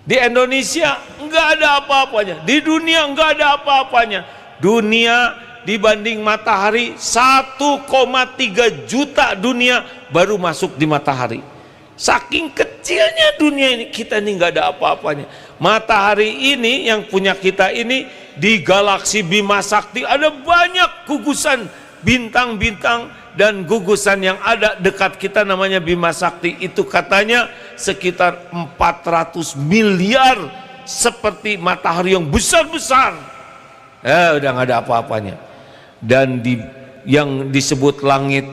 di Indonesia enggak ada apa-apanya. Di dunia enggak ada apa-apanya. Dunia dibanding matahari 1,3 juta dunia baru masuk di matahari. Saking kecilnya dunia ini, kita ini nggak ada apa-apanya. Matahari ini yang punya kita ini, di galaksi Bima Sakti ada banyak gugusan bintang-bintang, dan gugusan yang ada dekat kita namanya Bima Sakti itu katanya sekitar 400 miliar seperti matahari yang besar-besar. Udah nggak ada apa-apanya. Dan yang disebut langit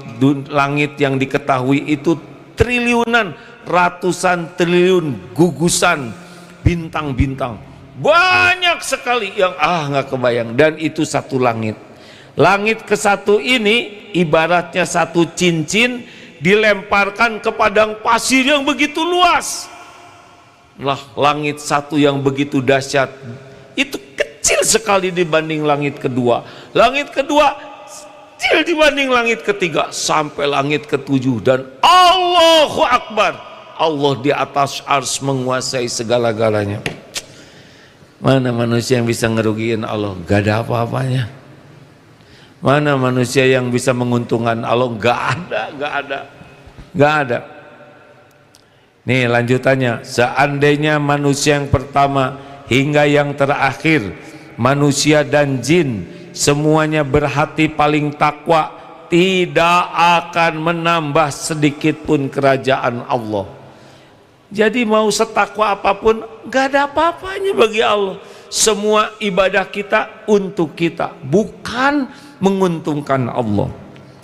yang diketahui itu triliunan, ratusan triliun gugusan bintang-bintang, banyak sekali yang nggak kebayang. Dan itu satu langit. Langit ke satu ini ibaratnya satu cincin dilemparkan ke padang pasir yang begitu luas. Lah, langit satu yang begitu dahsyat itu kecil sekali dibanding langit kedua. Langit kedua kecil dibanding langit ketiga, sampai langit ketujuh. Dan Allahu Akbar, Allah di atas arsy menguasai segala-galanya. Mana manusia yang bisa ngerugiin Allah? Gak ada apa-apanya. Mana manusia yang bisa menguntungkan Allah? Gak ada. Nih lanjutannya, seandainya manusia yang pertama hingga yang terakhir, manusia dan jin, semuanya berhati paling takwa, tidak akan menambah sedikit pun kerajaan Allah. Jadi mau setakwa apapun gak ada apa-apanya bagi Allah. Semua ibadah kita untuk kita, bukan menguntungkan Allah.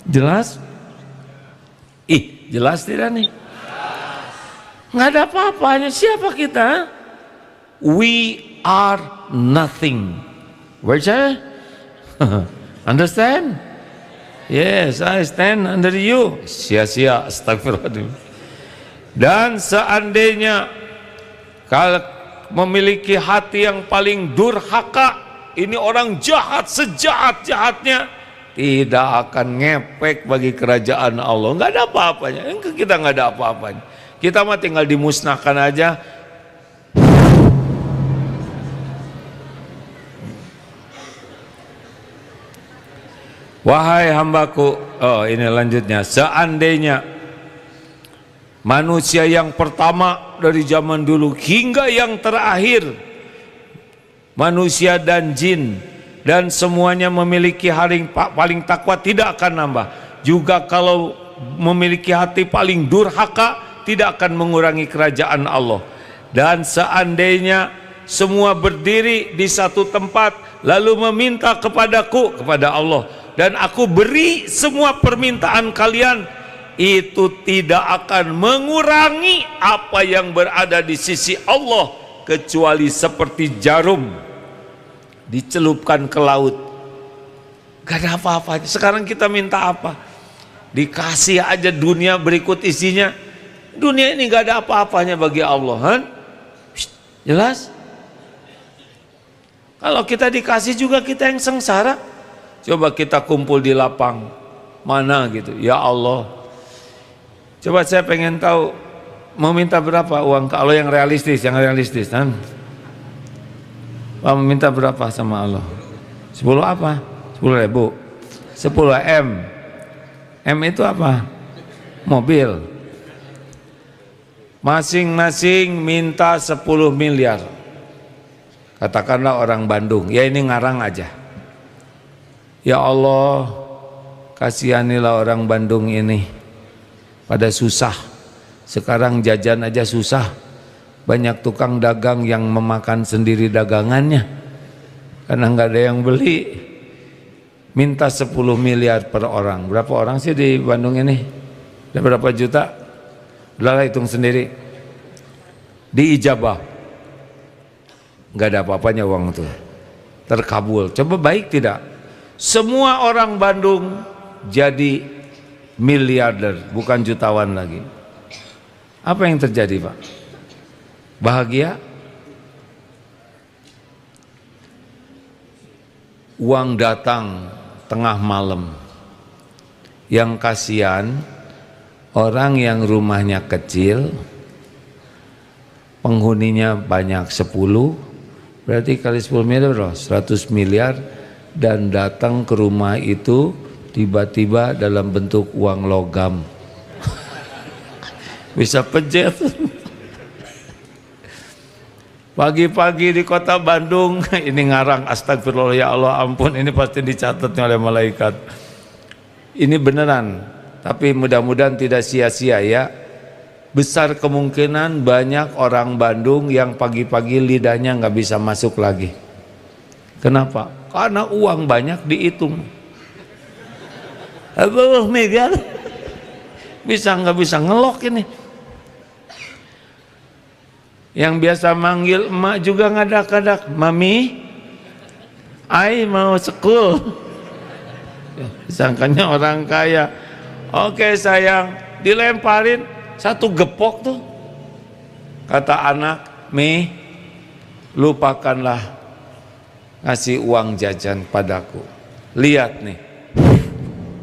Jelas? Jelas tidak nih? Gak ada apa-apanya. Siapa kita? We are nothing. Baca? Understand? Yes, I stand under you. Sia-sia, astagfirullahaladzim. Dan seandainya kalau memiliki hati yang paling durhaka, ini orang jahat sejahat-jahatnya, tidak akan ngepek bagi kerajaan Allah. Nggak ada apa-apanya. Kita nggak ada apa-apanya. Kita mah tinggal dimusnahkan aja. Wahai hambaku, oh ini lanjutnya, seandainya manusia yang pertama dari zaman dulu hingga yang terakhir, manusia dan jin, dan semuanya memiliki paling takwa, tidak akan nambah. Juga kalau memiliki hati paling durhaka, tidak akan mengurangi kerajaan Allah. Dan seandainya semua berdiri di satu tempat lalu meminta kepadaku, kepada Allah, dan aku beri semua permintaan kalian, itu tidak akan mengurangi apa yang berada di sisi Allah, kecuali seperti jarum dicelupkan ke laut. Gak ada apa-apanya. Sekarang kita minta apa? Dikasih aja dunia berikut isinya. Dunia ini gak ada apa-apanya bagi Allah, kan? Jelas? Kalau kita dikasih juga kita yang sengsara. Coba kita kumpul di lapang mana gitu, ya Allah. Coba saya pengen tahu, mau minta berapa uang? Kalau yang realistis, kan? Mau minta berapa sama Allah? 10 apa? 10 ribu, 10 M. M itu apa? Mobil. Masing-masing minta 10 miliar. Katakanlah orang Bandung, ya ini ngarang aja. Ya Allah, kasihanilah orang Bandung ini, pada susah. Sekarang jajan aja susah. Banyak tukang dagang yang memakan sendiri dagangannya karena nggak ada yang beli. Minta 10 miliar per orang. Berapa orang sih di Bandung ini? Ada berapa juta? Udah hitung sendiri. Diijabah. Nggak ada apa-apanya uang itu. Terkabul. Coba baik tidak? Semua orang Bandung jadi miliarder, bukan jutawan lagi. Apa yang terjadi, Pak? Bahagia? Uang datang tengah malam. Yang kasihan orang yang rumahnya kecil, penghuninya banyak 10, berarti kali 10 miliar 100 miliar, dan datang ke rumah itu tiba-tiba dalam bentuk uang logam. Bisa pejet. Pagi-pagi di kota Bandung, ini ngarang, astagfirullah, ya Allah ampun, ini pasti dicatat oleh malaikat. Ini beneran, tapi mudah-mudahan tidak sia-sia ya. Besar kemungkinan banyak orang Bandung yang pagi-pagi lidahnya nggak bisa masuk lagi. Kenapa? Karena uang banyak dihitung. Aduh, miliar. Bisa nggak bisa ngelok ini. Yang biasa manggil emak juga ngadak-ngadak, Mami, I mau sekul. Sangkanya orang kaya. Oke sayang, dilemparin satu gepok tuh. Kata anak, Mi, lupakanlah ngasih uang jajan padaku. Lihat nih,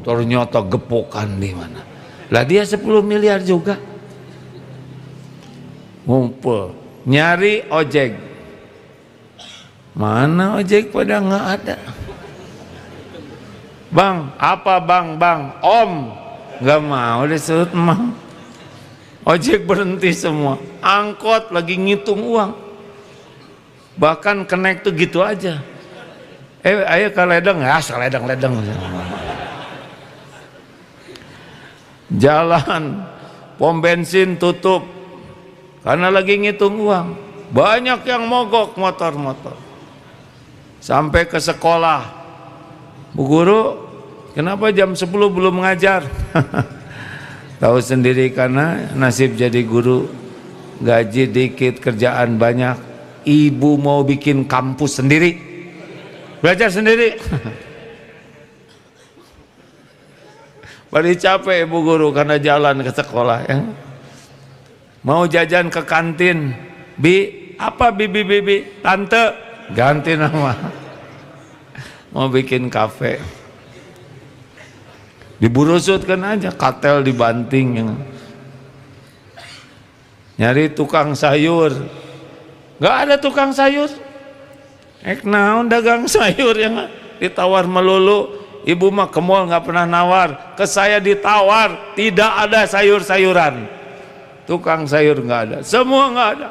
ternyata gepokan di mana. Lah dia 10 miliar juga. Ngumpul, nyari ojek. Mana ojek pada nggak ada. Bang, apa bang? Om, nggak mau disebut emang. Ojek berhenti semua. Angkot lagi ngitung uang. Bahkan connect tuh gitu aja. Ayo ke ledeng, ya seledeng-ledeng. Jalan, pom bensin tutup karena lagi ngitung uang. Banyak yang mogok motor-motor. Sampai ke sekolah, Bu Guru, kenapa jam 10 belum ngajar? Tahu sendiri karena nasib jadi guru, gaji dikit, kerjaan banyak. Ibu mau bikin kampus sendiri, belajar sendiri. Bari capek Bu Guru karena jalan ke sekolah ya. Mau jajan ke kantin, Bi, Apa bibi? Tante, ganti nama. Mau bikin kafe. Diburusutkan aja, katel dibanting. Nyari tukang sayur, nggak ada tukang sayur. Naon dagang sayur yang ditawar melulu. Ibu mah ke mall nggak pernah nawar, ke saya ditawar, tidak ada sayur-sayuran. Tukang sayur nggak ada, semua nggak ada.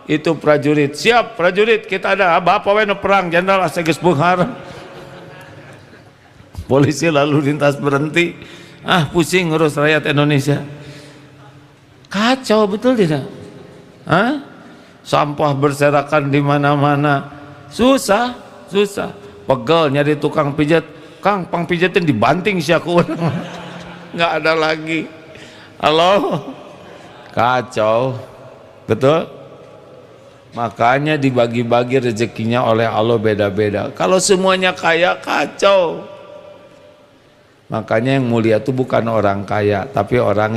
Itu prajurit, siap prajurit, kita ada. Bapak wena perang, jenderal Asegis Bunghar. Polisi lalu lintas berhenti, pusing ngurus rakyat Indonesia. Kacau betul tidak? Sampah berserakan di mana-mana, susah. Pegel nyari tukang pijat, Kang pang pijatin dibanting si aku. Nggak ada lagi. Halo, kacau, betul. Makanya dibagi-bagi rezekinya oleh Allah beda-beda. Kalau semuanya kaya, kacau. Makanya yang mulia itu bukan orang kaya, tapi orang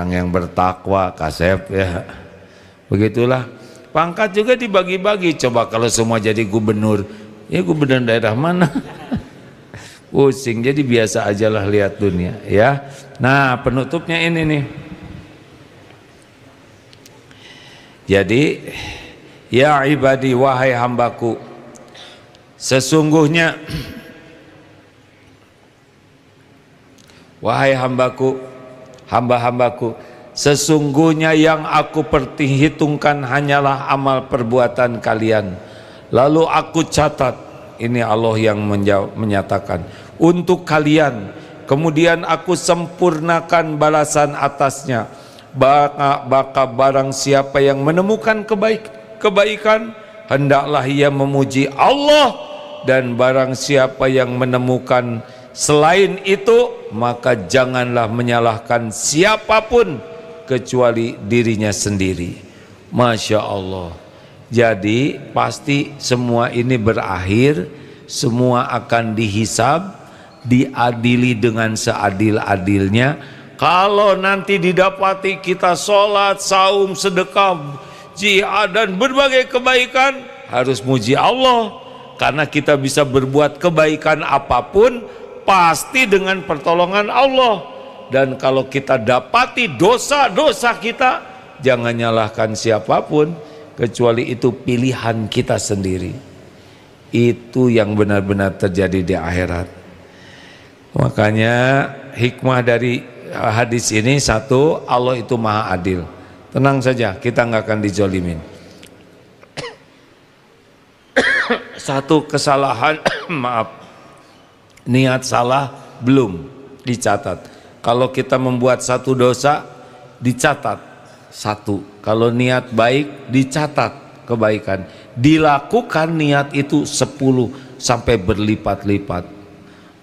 yang bertakwa, kasep ya. Begitulah. Pangkat juga dibagi-bagi. Coba kalau semua jadi gubernur, ya gubernur daerah mana? Pusing. Jadi biasa ajalah lihat dunia ya. Nah, penutupnya ini nih. Jadi ya ibadi, wahai hambaku, sesungguhnya wahai hambaku, hamba-hambaku, sesungguhnya yang aku perhitungkan hanyalah amal perbuatan kalian, lalu aku catat, ini Allah yang menyatakan, untuk kalian, kemudian aku sempurnakan balasan atasnya. Maka barang siapa yang menemukan kebaikan, hendaklah ia memuji Allah, dan barang siapa yang menemukan selain itu, maka janganlah menyalahkan siapapun kecuali dirinya sendiri. Masya Allah. Jadi pasti semua ini berakhir, semua akan dihisab, diadili dengan seadil-adilnya. Kalau nanti didapati kita sholat, saum, sedekah, jihad dan berbagai kebaikan, harus muji Allah, karena kita bisa berbuat kebaikan apapun pasti dengan pertolongan Allah. Dan kalau kita dapati dosa-dosa kita, jangan nyalahkan siapapun, kecuali itu pilihan kita sendiri. Itu yang benar-benar terjadi di akhirat. Makanya hikmah dari hadis ini satu, Allah itu maha adil. Tenang saja, kita nggak akan dijolimin. Satu kesalahan, maaf, niat salah belum dicatat. Kalau kita membuat satu dosa, dicatat satu. Kalau niat baik, dicatat kebaikan. Dilakukan niat itu 10 sampai berlipat-lipat.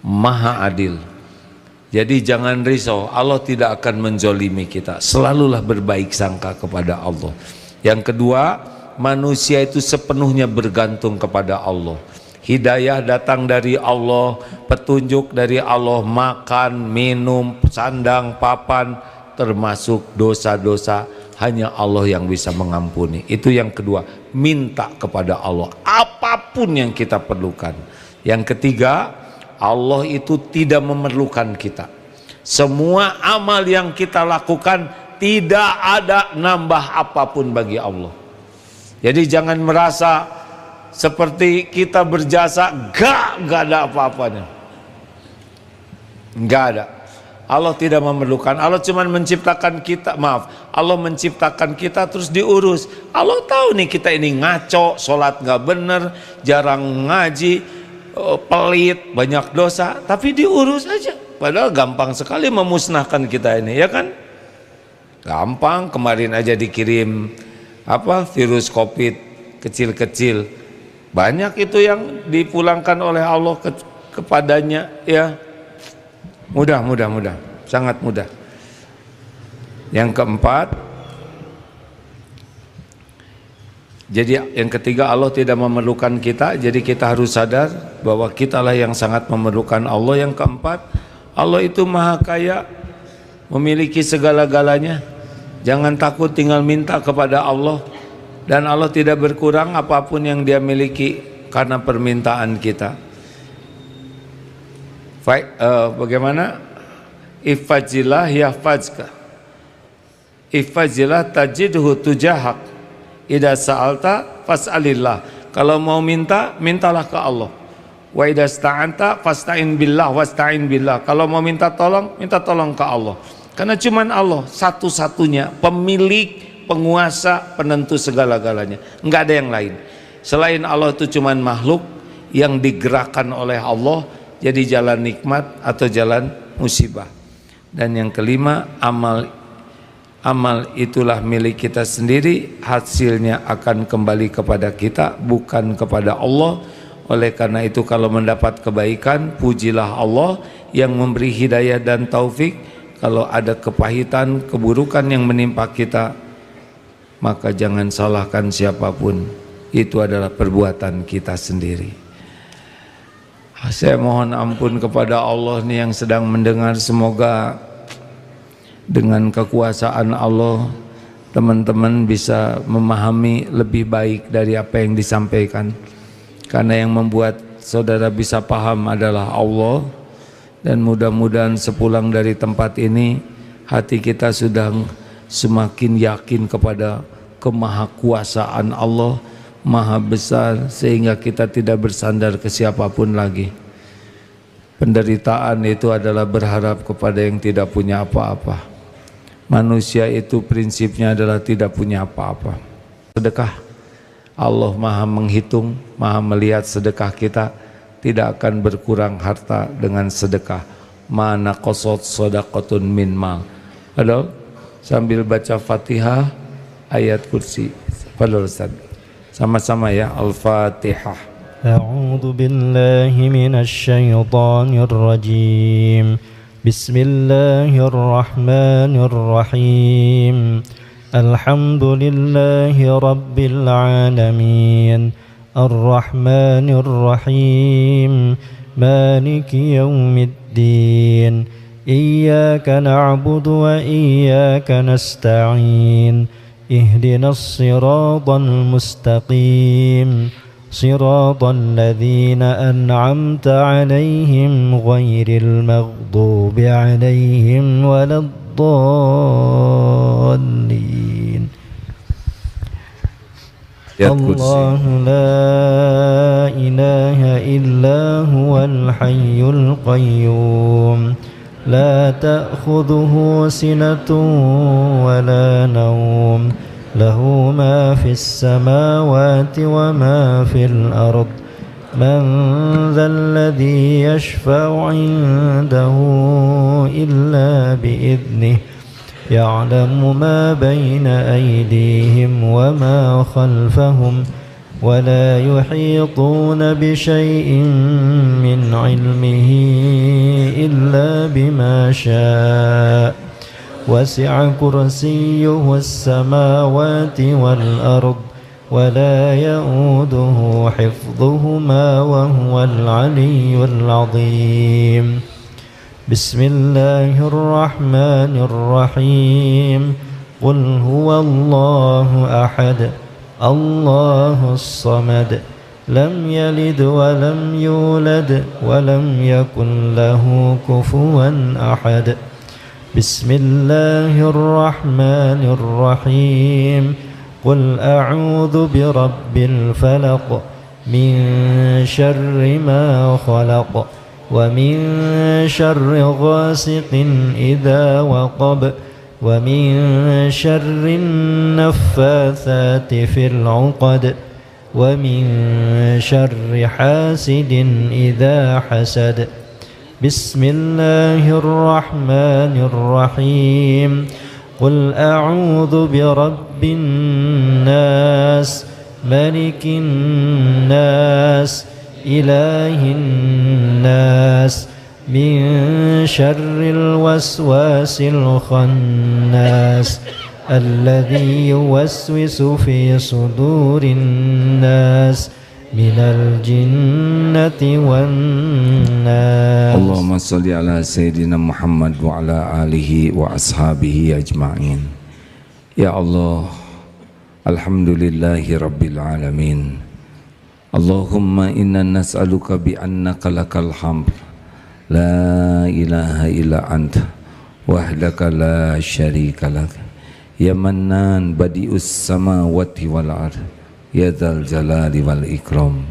Maha adil. Jadi jangan risau, Allah tidak akan menzolimi kita. Selalulah berbaik sangka kepada Allah. Yang kedua, manusia itu sepenuhnya bergantung kepada Allah. Hidayah datang dari Allah, petunjuk dari Allah, makan, minum, sandang, papan, termasuk dosa-dosa, hanya Allah yang bisa mengampuni. Itu yang kedua, minta kepada Allah apapun yang kita perlukan. Yang ketiga, Allah itu tidak memerlukan kita. Semua amal yang kita lakukan tidak ada nambah apapun bagi Allah. Jadi jangan merasa seperti kita berjasa, gak ada apa-apanya. Gak ada. Allah tidak memerlukan. Allah cuma menciptakan kita, Allah menciptakan kita terus diurus. Allah tahu nih kita ini ngaco, sholat gak bener, jarang ngaji, pelit, banyak dosa, tapi diurus aja. Padahal gampang sekali memusnahkan kita ini, ya kan? Gampang. Kemarin aja dikirim virus COVID kecil-kecil, banyak itu yang dipulangkan oleh Allah kepadanya, ya. Mudah, sangat mudah. Yang keempat, jadi yang ketiga, Allah tidak memerlukan kita, jadi kita harus sadar bahwa kitalah yang sangat memerlukan Allah. Yang keempat, Allah itu maha kaya, memiliki segala-galanya. Jangan takut, tinggal minta kepada Allah, dan Allah tidak berkurang apapun yang Dia miliki karena permintaan kita. Bagaimana? Ifajillah yahfazka, ifajillah tajidhu tujahak, idza sa'alta fas'alillah. Kalau mau minta, mintalah ke Allah. Wa idza sta'anta fasta'in billah wasta'in billah. Kalau mau minta tolong, minta tolong ke Allah. Karena cuman Allah satu-satunya pemilik, penguasa, penentu segala-galanya. Enggak ada yang lain. Selain Allah itu cuman makhluk yang digerakkan oleh Allah jadi jalan nikmat atau jalan musibah. Dan yang kelima, amal itulah milik kita sendiri, hasilnya akan kembali kepada kita, bukan kepada Allah. Oleh karena itu kalau mendapat kebaikan, pujilah Allah yang memberi hidayah dan taufik. Kalau ada kepahitan, keburukan yang menimpa kita, maka jangan salahkan siapapun. Itu adalah perbuatan kita sendiri. Saya mohon ampun kepada Allah nih yang sedang mendengar. Semoga dengan kekuasaan Allah teman-teman bisa memahami lebih baik dari apa yang disampaikan. Karena yang membuat saudara bisa paham adalah Allah. Dan mudah-mudahan sepulang dari tempat ini hati kita sudah semakin yakin kepada kemahakuasaan Allah, maha besar, sehingga kita tidak bersandar ke siapapun lagi. Penderitaan itu adalah berharap kepada yang tidak punya apa-apa. Manusia itu prinsipnya adalah tidak punya apa-apa. Sedekah, Allah maha menghitung, maha melihat sedekah kita. Tidak akan berkurang harta dengan sedekah. Mana qasat sadaqatun min mal. Padahal sambil baca Fatihah, ayat kursi. Padahal Ustaz. Sama-sama ya, Al-Fatihah. A'udzu billahi minasy syaithanir rajim. Bismillahirrahmanirrahim. Alhamdulillahi rabbil alamin. الرحمن الرحيم مالك يوم الدين إياك نعبد وإياك نستعين اهدنا الصراط المستقيم صراط الذين أنعمت عليهم غير المغضوب عليهم ولا الضالين. الله لا إله إلا هو الحي القيوم لا تأخذه سنة ولا نوم له ما في السماوات وما في الأرض من ذا الذي يشفع عنده إلا بإذنه يعلم ما بين أيديهم وما خلفهم ولا يحيطون بشيء من علمه إلا بما شاء وسع كرسيه السماوات والأرض ولا يؤوده حفظهما وهو العلي العظيم. بسم الله الرحمن الرحيم قل هو الله أحد الله الصمد لم يلد ولم يولد ولم يكن له كفوا أحد. بسم الله الرحمن الرحيم قل أعوذ برب الفلق من شر ما خلق ومن شر غاسق إذا وقب ومن شر النفاثات في العقد ومن شر حاسد إذا حسد. بسم الله الرحمن الرحيم قل أعوذ برب الناس ملك الناس إله الناس من شر الوسواس الخناس الذي يوسوس في صدور الناس من الجنة والناس. اللهم صل على سيدنا محمد وعلى آله وأصحابه أجمعين. Ya Allah, alhamdulillahi rabbil alamin. Allahumma inna nas'aluka bi annaka lakal hamd la ilaha illa anta wahdaka la syarika lak ya mannan badi'us samawati wal ard ya dzal jalali wal ikram.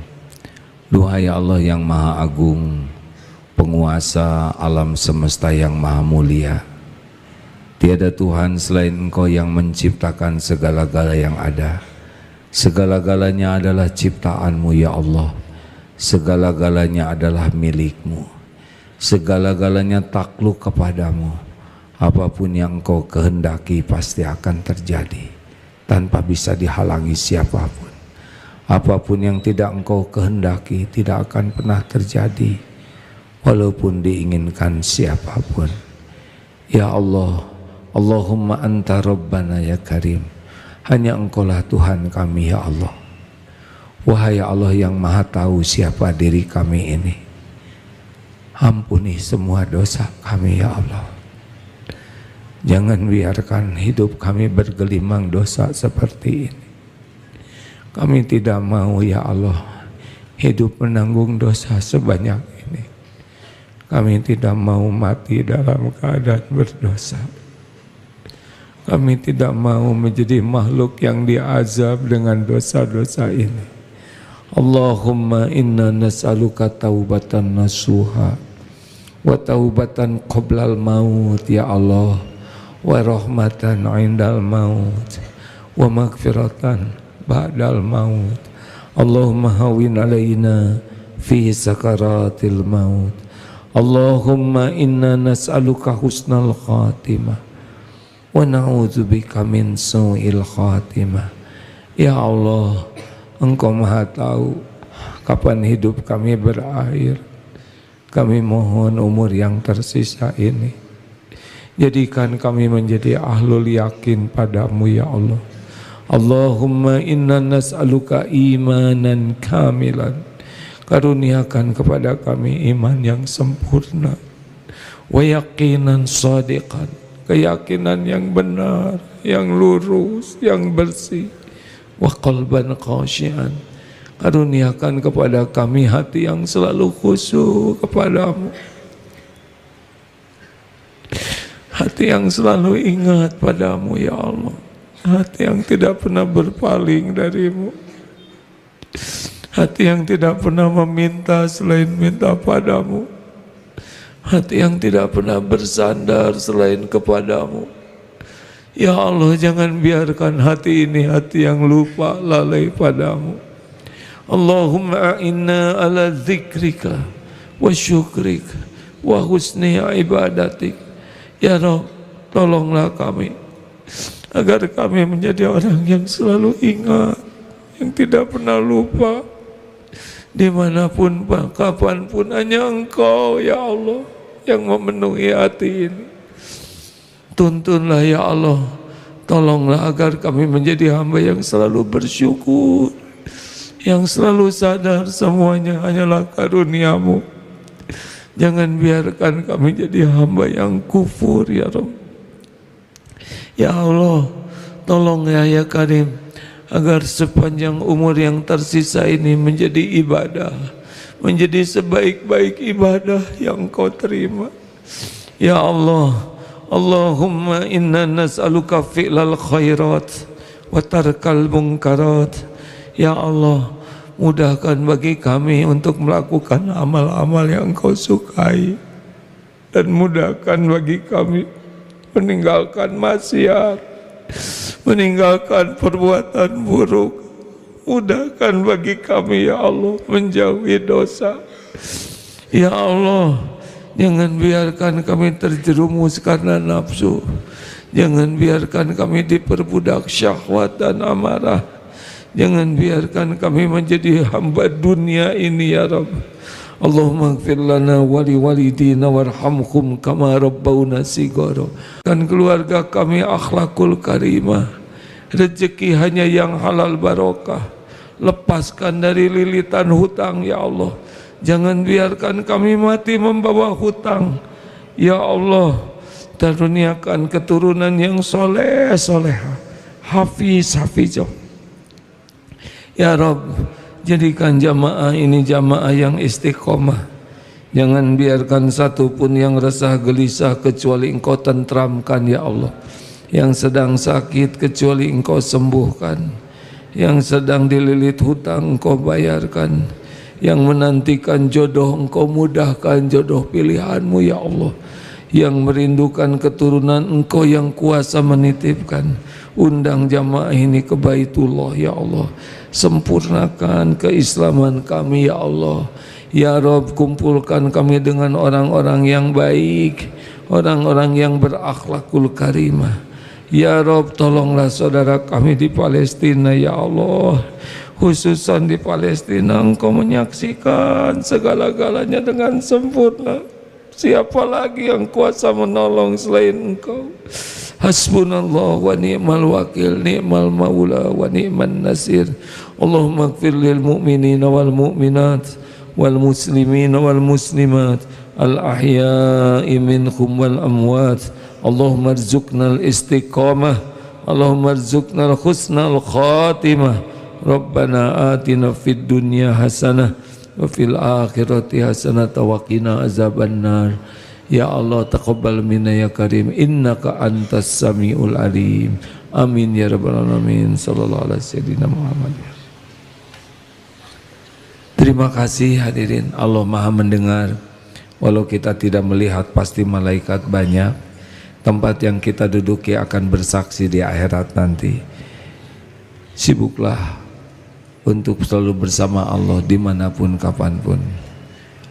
Duhai Allah yang maha agung, penguasa alam semesta yang maha mulia, tiada Tuhan selain Engkau yang menciptakan segala-gala yang ada. Segala-galanya adalah ciptaan-Mu ya Allah. Segala-galanya adalah milik-Mu. Segala-galanya takluk kepadamu. Apapun yang Engkau kehendaki pasti akan terjadi tanpa bisa dihalangi siapapun. Apapun yang tidak Engkau kehendaki tidak akan pernah terjadi walaupun diinginkan siapapun. Ya Allah, Allahumma anta rabbana ya karim. Hanya Engkaulah Tuhan kami ya Allah. Wahai Allah yang maha tahu siapa diri kami ini, ampuni semua dosa kami ya Allah. Jangan biarkan hidup kami bergelimang dosa seperti ini. Kami tidak mau ya Allah hidup menanggung dosa sebanyak ini. Kami tidak mau mati dalam keadaan berdosa. Kami tidak mau menjadi makhluk yang diazab dengan dosa-dosa ini. Allahumma inna nas'aluka taubatan nasuha wa taubatan qoblal maut ya Allah, wa rahmatan indal maut wa maghfiratan ba'dal maut. Allahumma hawin alaina fi sakaratil maut. Allahumma inna nas'aluka husnal khatimah wa na'udzubika min su'il khatimah. Ya Allah, Engkau maha tahu kapan hidup kami berakhir. Kami mohon umur yang tersisa ini jadikan kami menjadi ahlul yakin padamu ya Allah. Allahumma inna nas'aluka imanan kamilan. Karuniakan kepada kami iman yang sempurna, wa yaqinan shadiqan, keyakinan yang benar, yang lurus, yang bersih, wa qalban khashian. Karuniakan kepada kami hati yang selalu khusyuk kepadamu, hati yang selalu ingat padamu ya Allah, hati yang tidak pernah berpaling darimu, hati yang tidak pernah meminta selain minta padamu, hati yang tidak pernah bersandar selain kepadamu. Ya Allah, jangan biarkan hati ini hati yang lupa lalai padamu. Allahumma a'inna ala dzikrika wa syukrika wa husni ibadatik. Ya Rabb, tolonglah kami agar kami menjadi orang yang selalu ingat, yang tidak pernah lupa. Dimanapun, kapanpun, hanya Engkau ya Allah yang memenuhi hati ini. Tuntunlah ya Allah, tolonglah agar kami menjadi hamba yang selalu bersyukur, yang selalu sadar semuanya hanyalah karunia-Mu. Jangan biarkan kami jadi hamba yang kufur ya Rabb. Ya Allah, tolong ya Karim, agar sepanjang umur yang tersisa ini menjadi ibadah, menjadi sebaik-baik ibadah yang Kau terima. Ya Allah, Allahumma inna nas'aluka fi'lal khairat wa tarkal munkarat. Ya Allah, mudahkan bagi kami untuk melakukan amal-amal yang Kau sukai, dan mudahkan bagi kami meninggalkan maksiat, meninggalkan perbuatan buruk. Mudahkan bagi kami ya Allah menjauhi dosa. Ya Allah, jangan biarkan kami terjerumus karena nafsu. Jangan biarkan kami diperbudak syahwat dan amarah. Jangan biarkan kami menjadi hamba dunia ini ya Rabb. Allahumma ighfir lana wa li walidina warhamhum kama rabbawna shighara. Dan keluarga kami akhlakul karimah. Rezeki hanya yang halal barokah. Lepaskan dari lilitan hutang ya Allah. Jangan biarkan kami mati membawa hutang. Ya Allah, karuniakan keturunan yang soleh soleha, hafizah. Ya Rabb, jadikan jamaah ini jamaah yang istiqomah. Jangan biarkan satu pun yang resah gelisah kecuali Engkau tentramkan ya Allah. Yang sedang sakit kecuali Engkau sembuhkan. Yang sedang dililit hutang Engkau bayarkan. Yang menantikan jodoh Engkau mudahkan jodoh pilihanmu ya Allah. Yang merindukan keturunan Engkau yang kuasa menitipkan. Undang jamaah ini ke Baitullah ya Allah. Sempurnakan keislaman kami ya Allah. Ya Rabb, kumpulkan kami dengan orang-orang yang baik, orang-orang yang berakhlakul karimah. Ya Rabb, tolonglah saudara kami di Palestina ya Allah. Khususan di Palestina Engkau menyaksikan segala-galanya dengan sempurna. Siapa lagi yang kuasa menolong selain Engkau? Hasbunallah wa ni'mal wakil, ni'mal maula wa ni'man nasir. Allahumma ighfir lil mu'minina wal mu'minat wal muslimina wal muslimat al ahya'i minhum wal amwat. Allahumma arzuqna al istiqamah, Allahumma arzuqna al husnal khatimah. Rabbana atina fid dunya hasanah wa fil akhirati hasanah wa qina azabannar. Ya Allah, taqabbal minna ya karim, innaka antas samiul alim. Amin ya rabbal alamin. Sallallahu alaihi sayyidina Muhammad. Terima kasih hadirin. Allah Maha mendengar. Walau kita tidak melihat, pasti malaikat banyak. Tempat yang kita duduki akan bersaksi di akhirat nanti. Sibuklah untuk selalu bersama Allah dimanapun kapanpun.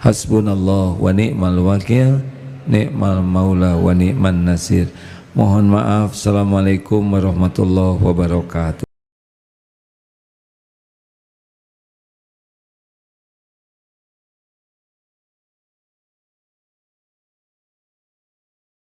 Hasbunallah wa ni'mal wakil, ni'mal maula wa ni'man nasir. Mohon maaf. Assalamualaikum warahmatullahi wabarakatuh.